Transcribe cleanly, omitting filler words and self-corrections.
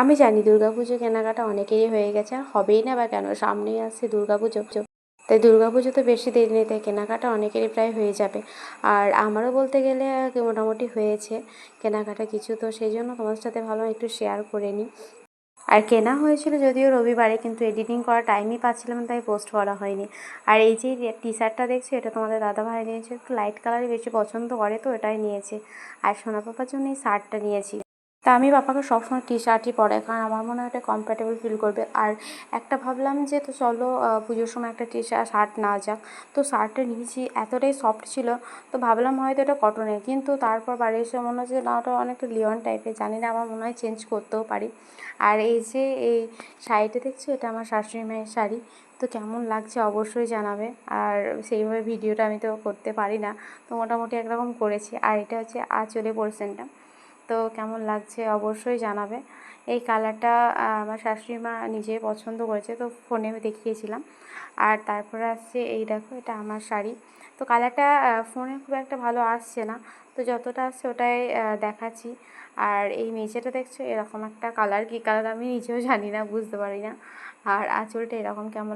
আমি জানি দুর্গাপুজো কেনাকাটা অনেকেরই হয়ে গেছে, আর হবেই না বা কেন, সামনেই আসছে দুর্গাপুজো। তাই দুর্গাপুজো তো বেশি দেরি নেই, তাই কেনাকাটা অনেকেরই প্রায় হয়ে যাবে। আর আমারও বলতে গেলে মোটামুটি হয়েছে কেনাকাটা কিছু, তো সেই জন্য তোমার সাথে ভাবলাম একটু শেয়ার করে নিই। আর কেনা হয়েছিল যদিও রবিবারে, কিন্তু এডিটিং করার টাইমই পাচ্ছিলাম না, তাই পোস্ট করা হয়নি। আর এই যে টি শার্টটা দেখছো, এটা তোমাদের দাদাভাই নিয়েছে, একটু লাইট কালারই বেশি পছন্দ করে, তো এটাই নিয়েছে। আর সোনা পাপার জন্য এই শার্টটা নিয়েছি। তা আমি পাপাকে সবসময় টি শার্টই পরাই, কারণ আমার মনে হয় এটা কমফর্টেবল ফিল করবে। আর একটা ভাবলাম যে তো চলো পুজোর সময় একটা টি শার্ট নেওয়া যাক। তো শার্টটা নিয়েছি, এতটাই সফট ছিল, তো ভাবলাম হয়তো এটা কটনের, কিন্তু তারপর বাড়ি এসে মনে হচ্ছে না, ওটা অনেকটা লিওন টাইপের, জানি না, আমার মনে হয় চেঞ্জ করতেও পারি। আর এই যে এই শাড়িটা দেখছো, এটা আমার শাশুড়ি মায়ের শাড়ি। তো কেমন লাগছে অবশ্যই জানাবে। আর সেইভাবে ভিডিওটা আমি তো করতে পারি না, তো মোটামুটি একরকম করেছি। আর এটা হচ্ছে আঁচলে পোরশনটা, তো কেমন লাগছে অবশ্যই জানাবে। এই কালারটা আমার শাশুড়ি মা নিজেই পছন্দ করেছে, তো ফোনে দেখিয়েছিলাম। আর তারপরে আসছে এই দেখো, এটা আমার শাড়ি। তো কালারটা ফোনে খুব একটা ভালো আসছে না, তো যতটা আসছে ওটাই দেখাচ্ছি। আর এই মেঝেটা দেখছো, এরকম একটা কালার, কী কালার আমি নিজেও জানি না, বুঝতে পারি না। আর আঁচলটা এরকম কেমন